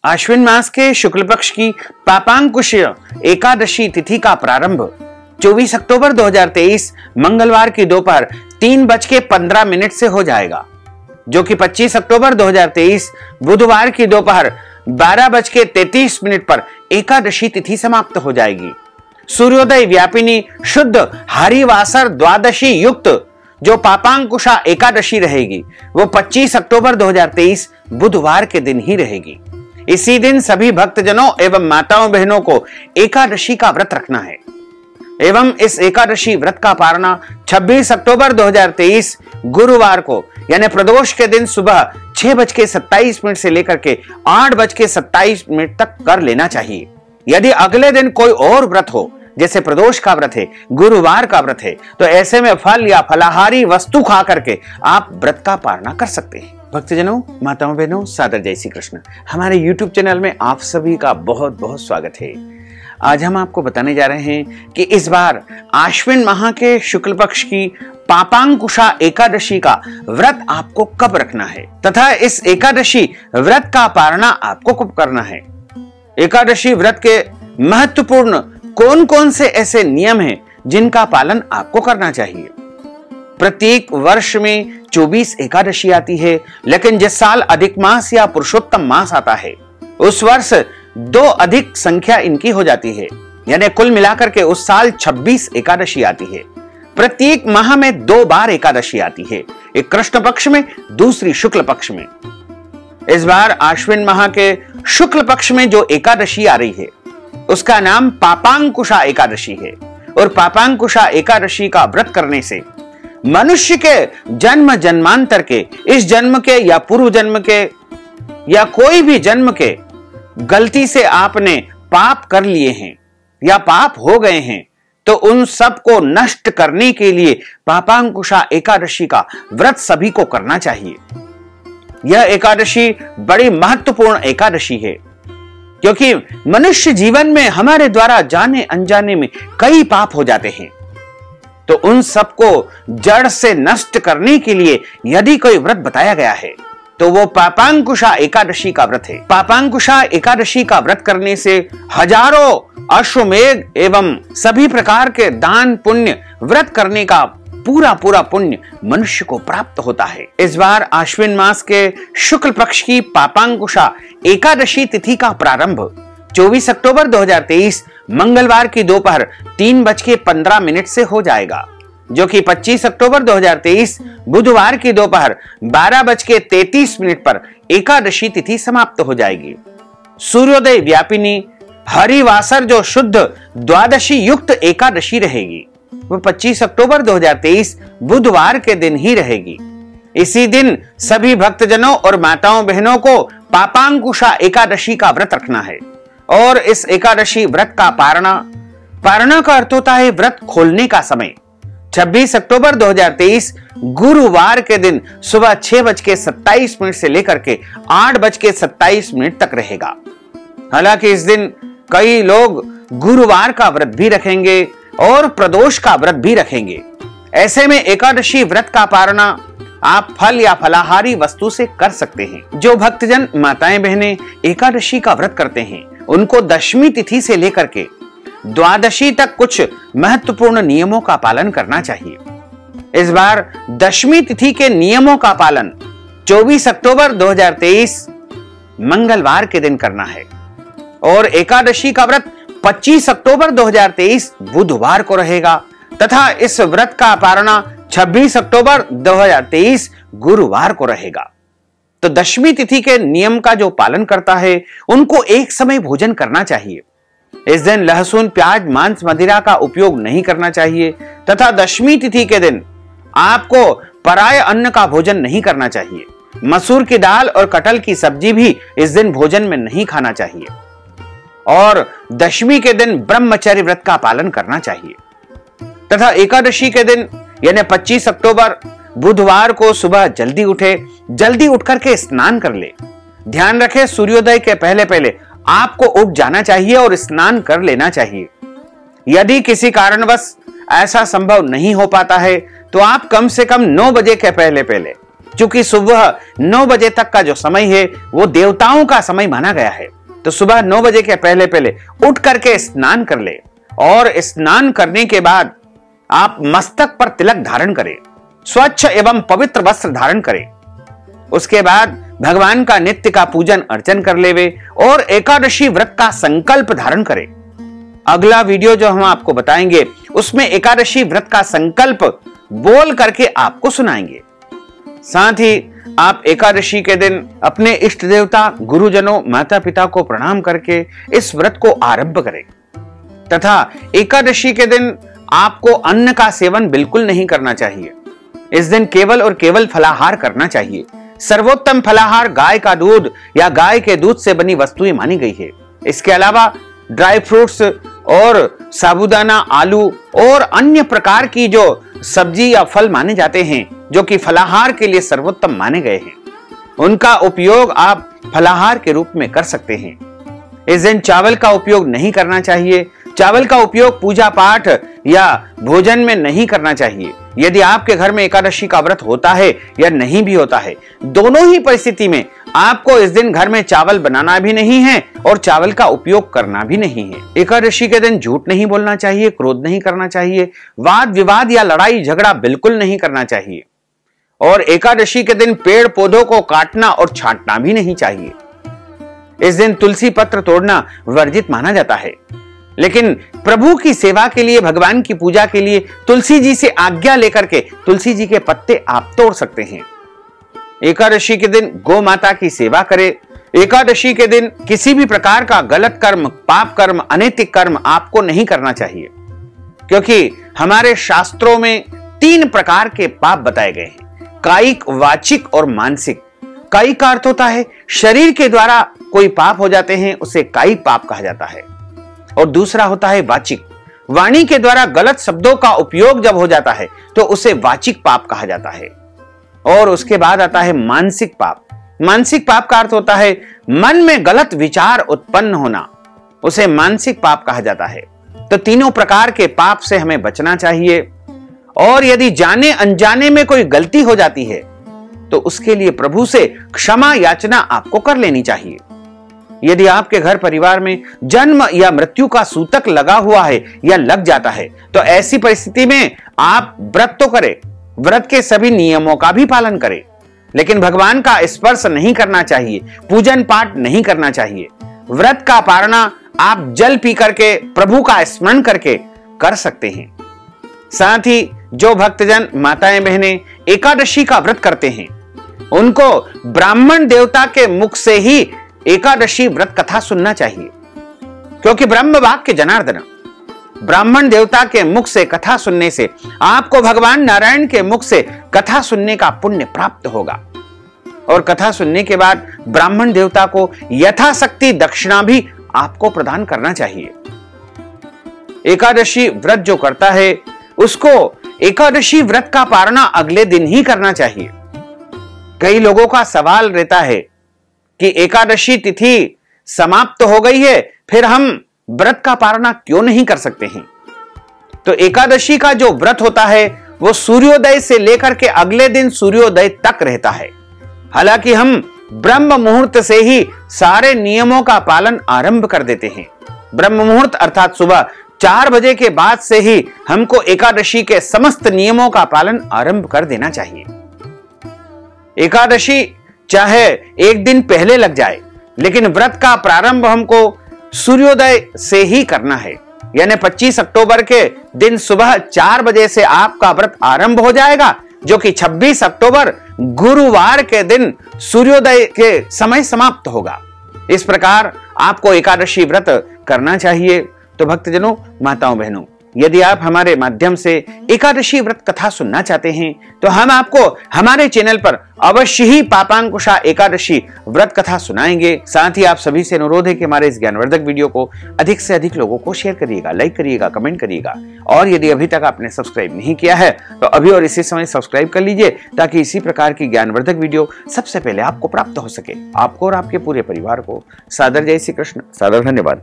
आश्विन मास के शुक्ल पक्ष की पापांकुश एकादशी तिथि का प्रारंभ 24 अक्टूबर 2023 मंगलवार की दोपहर 3:15 से हो जाएगा, जो कि 25 अक्टूबर 2023 बुधवार की दोपहर 12:33 पर एकादशी तिथि समाप्त हो जाएगी। सूर्योदय व्यापिनी शुद्ध हरिवासर द्वादशी युक्त जो पापांकुशा एकादशी रहेगी वो 25 अक्टूबर 2023 बुधवार के दिन ही रहेगी। इसी दिन सभी भक्तजनों एवं माताओं बहनों को एकादशी का व्रत रखना है एवं इस एकादशी व्रत का पारणा 26 अक्टूबर 2023 गुरुवार को यानी प्रदोष के दिन सुबह 6:27 से लेकर के 8:27 तक कर लेना चाहिए। यदि अगले दिन कोई और व्रत हो, जैसे प्रदोष का व्रत है, गुरुवार का व्रत है, तो ऐसे में फल या फलाहारी वस्तु खा करके आप व्रत का पारणा कर सकते हैं। भक्तजनों, माताओं बहनों, सादर जय श्री कृष्ण। हमारे YouTube चैनल में आप सभी का बहुत बहुत स्वागत है। आज हम आपको बताने जा रहे हैं कि इस बार आश्विन माह के शुक्ल पक्ष की पापांकुशा एकादशी का व्रत आपको कब रखना है तथा इस एकादशी व्रत का पारणा आपको कब करना है। एकादशी व्रत के महत्वपूर्ण कौन कौन से ऐसे नियम हैं जिनका पालन आपको करना चाहिए। प्रत्येक वर्ष में 24 एकादशी आती है, लेकिन जिस साल अधिक मास या पुरुषोत्तम मास आता है उस वर्ष 2 अधिक संख्या इनकी हो जाती है, यानी कुल मिलाकर के उस साल 26 एकादशी आती है। प्रत्येक माह में 2 बार एकादशी आती है, एक कृष्ण पक्ष में, दूसरी शुक्ल पक्ष में। इस बार आश्विन माह के शुक्ल पक्ष में जो एकादशी आ रही है उसका नाम पापांकुशा एकादशी है। और पापांकुशा एकादशी का व्रत करने से मनुष्य के जन्म जन्मांतर के, इस जन्म के या पूर्व जन्म के या कोई भी जन्म के गलती से आपने पाप कर लिए हैं या पाप हो गए हैं, तो उन सब को नष्ट करने के लिए पापांकुशा एकादशी का व्रत सभी को करना चाहिए। यह एकादशी बड़ी महत्वपूर्ण एकादशी है, क्योंकि मनुष्य जीवन में हमारे द्वारा जाने अनजाने में कई पाप हो जाते हैं, तो उन सबको जड़ से नष्ट करने के लिए यदि कोई व्रत बताया गया है तो वो पापांकुशा एकादशी का व्रत है। पापांकुशा एकादशी का व्रत करने से हजारों अश्वमेध एवं सभी प्रकार के दान पुण्य व्रत करने का पूरा पुण्य मनुष्य को प्राप्त होता है। इस बार आश्विन मास के शुक्ल पक्ष की पापांकुशा एकादशी तिथि का प्रारंभ 24 अक्टूबर 2023 मंगलवार की दोपहर 3:15 से हो जाएगा, जो कि 25 अक्टूबर 2023 बुधवार की दोपहर 12:33 पर एकादशी तिथि समाप्त हो जाएगी। सूर्योदय व्यापिनी हरिवासर जो शुद्ध द्वादशी युक्त एकादशी रहेगी वो 25 अक्टूबर 2023 बुधवार के दिन ही रहेगी। इसी दिन सभी भक्तजनों और माताओं बहनों को पापांकुशा एकादशी का व्रत रखना है। और इस एकादशी व्रत का पारणा का अर्थ होता है व्रत खोलने का समय। 26 अक्टूबर 2023 गुरुवार के दिन सुबह 6:27 से लेकर के 8:27 तक रहेगा। हालांकि इस दिन कई लोग गुरुवार का व्रत भी रखेंगे और प्रदोष का व्रत भी रखेंगे। ऐसे में एकादशी व्रत का पारणा आप फल या फलाहारी वस्तु से कर सकते हैं। जो भक्तजन माताएं बहनें एकादशी का व्रत करते हैं उनको दशमी तिथि से लेकर के द्वादशी तक कुछ महत्वपूर्ण नियमों का पालन करना चाहिए। इस बार दशमी तिथि के नियमों का पालन 24 अक्टूबर 2023 मंगलवार के दिन करना है और एकादशी का व्रत 25 अक्टूबर 2023 बुधवार को रहेगा तथा इस व्रत का पारणा 26 अक्टूबर 2023 गुरुवार को रहेगा। तो दशमी तिथि के नियम का जो पालन करता है उनको एक समय भोजन करना चाहिए। इस दिन लहसुन, प्याज, मांस, मदिरा का उपयोग नहीं करना चाहिए तथा दशमी तिथि के दिन आपको पराय अन्न का भोजन नहीं करना चाहिए। मसूर की दाल और कटहल की सब्जी भी इस दिन भोजन में नहीं खाना चाहिए और दशमी के दिन ब्रह्मचर्य व्रत का पालन करना चाहिए तथा एकादशी के दिन यानी 25 अक्टूबर बुधवार को सुबह जल्दी उठ करके स्नान कर ले। ध्यान रखें, सूर्योदय के पहले आपको उठ जाना चाहिए और स्नान कर लेना चाहिए। यदि किसी कारणवश ऐसा संभव नहीं हो पाता है तो आप कम से कम 9 बजे के पहले, क्योंकि सुबह 9 बजे तक का जो समय है वो देवताओं का समय माना गया है, तो सुबह 9 बजे के पहले पहले उठ करके स्नान कर ले और स्नान करने के बाद आप मस्तक पर तिलक धारण करें, स्वच्छ एवं पवित्र वस्त्र धारण करें। उसके बाद भगवान का नित्य का पूजन अर्चन कर लेवे और एकादशी व्रत का संकल्प धारण करें। अगला वीडियो जो हम आपको बताएंगे उसमें एकादशी व्रत का संकल्प बोल करके आपको सुनाएंगे। साथ ही आप एकादशी के दिन अपने इष्ट देवता, गुरुजनों, माता पिता को प्रणाम करके इस व्रत को आरंभ करें तथा एकादशी के दिन आपको अन्न का सेवन बिल्कुल नहीं करना चाहिए। इस दिन केवल और केवल फलाहार करना चाहिए। सर्वोत्तम फलाहार गाय का दूध या गाय के दूध से बनी वस्तुएं मानी गई है। इसके अलावा ड्राई फ्रूट्स और साबूदाना, आलू और अन्य प्रकार की जो सब्जी या फल माने जाते हैं जो कि फलाहार के लिए सर्वोत्तम माने गए हैं, उनका उपयोग आप फलाहार के रूप में कर सकते हैं। इस दिन चावल का उपयोग नहीं करना चाहिए। चावल का उपयोग पूजा पाठ या भोजन में नहीं करना चाहिए। यदि आपके घर में एकादशी का व्रत होता है या नहीं भी होता है, दोनों ही परिस्थिति में आपको इस दिन घर में चावल बनाना भी नहीं है और चावल का उपयोग करना भी नहीं है। एकादशी के दिन झूठ नहीं बोलना चाहिए, क्रोध नहीं करना चाहिए, वाद विवाद या लड़ाई झगड़ा बिल्कुल नहीं करना चाहिए और एकादशी के दिन पेड़ पौधों को काटना और छांटना भी नहीं चाहिए। इस दिन तुलसी पत्र तोड़ना वर्जित माना जाता है, लेकिन प्रभु की सेवा के लिए, भगवान की पूजा के लिए तुलसी जी से आज्ञा लेकर के तुलसी जी के पत्ते आप तोड़ सकते हैं। एकादशी के दिन गौ माता की सेवा करें। एकादशी के दिन किसी भी प्रकार का गलत कर्म, पाप कर्म, अनैतिक कर्म आपको नहीं करना चाहिए, क्योंकि हमारे शास्त्रों में 3 प्रकार के पाप बताए गए हैं, कायिक, वाचिक और मानसिक। कायिक का अर्थ होता है शरीर के द्वारा कोई पाप हो जाते हैं, उसे कायिक पाप कहा जाता है। और दूसरा होता है वाचिक, वाणी के द्वारा गलत शब्दों का उपयोग जब हो जाता है तो उसे वाचिक पाप कहा जाता है। और उसके बाद आता है मानसिक पाप। मानसिक पाप का अर्थ होता है मन में गलत विचार उत्पन्न होना, उसे मानसिक पाप कहा जाता है। तो तीनों प्रकार के पाप से हमें बचना चाहिए और यदि जाने अनजाने में कोई गलती हो जाती है तो उसके लिए प्रभु से क्षमा याचना आपको कर लेनी चाहिए। यदि आपके घर परिवार में जन्म या मृत्यु का सूतक लगा हुआ है या लग जाता है तो ऐसी परिस्थिति में आप व्रत तो करें, व्रत के सभी नियमों का भी पालन करें, लेकिन भगवान का स्पर्श नहीं करना चाहिए, पूजन पाठ नहीं करना चाहिए। व्रत का पारणा आप जल पी करके, प्रभु का स्मरण करके कर सकते हैं। साथ ही जो भक्तजन, माताएं, बहनें एकादशी का व्रत करते हैं उनको ब्राह्मण देवता के मुख से ही एकादशी व्रत कथा सुनना चाहिए, क्योंकि ब्रह्म वाक्य जनार्दन, ब्राह्मण देवता के मुख से कथा सुनने से आपको भगवान नारायण के मुख से कथा सुनने का पुण्य प्राप्त होगा। और कथा सुनने के बाद ब्राह्मण देवता को यथाशक्ति दक्षिणा भी आपको प्रदान करना चाहिए। एकादशी व्रत जो करता है उसको एकादशी व्रत का पारणा अगले दिन ही करना चाहिए। कई लोगों का सवाल रहता है कि एकादशी तिथि समाप्त हो गई है, फिर हम व्रत का पारणा क्यों नहीं कर सकते हैं? तो एकादशी का जो व्रत होता है वो सूर्योदय से लेकर के अगले दिन सूर्योदय तक रहता है। हालांकि हम ब्रह्म मुहूर्त से ही सारे नियमों का पालन आरंभ कर देते हैं। ब्रह्म मुहूर्त अर्थात सुबह 4 बजे के बाद से ही हमको एकादशी के समस्त नियमों का पालन आरंभ कर देना चाहिए। एकादशी चाहे एक दिन पहले लग जाए, लेकिन व्रत का प्रारंभ हमको सूर्योदय से ही करना है। यानी 25 अक्टूबर के दिन सुबह 4 बजे से आपका व्रत आरंभ हो जाएगा, जो कि 26 अक्टूबर गुरुवार के दिन सूर्योदय के समय समाप्त होगा। इस प्रकार आपको एकादशी व्रत करना चाहिए। तो भक्तजनों, माताओं, बहनों, यदि आप हमारे माध्यम से एकादशी व्रत कथा सुनना चाहते हैं तो हम आपको हमारे चैनल पर अवश्य ही पापांकुशा एकादशी व्रत कथा सुनाएंगे। साथ ही आप सभी से अनुरोध है कि हमारे इस ज्ञानवर्धक वीडियो को अधिक से अधिक लोगों को शेयर करिएगा, लाइक करिएगा, कमेंट करिएगा। और यदि अभी तक आपने सब्सक्राइब नहीं किया है तो अभी और इसी समय सब्सक्राइब कर लीजिए, ताकि इसी प्रकार की ज्ञानवर्धक वीडियो सबसे पहले आपको प्राप्त हो सके। आपको और आपके पूरे परिवार को सादर जय श्री कृष्ण, सादर धन्यवाद।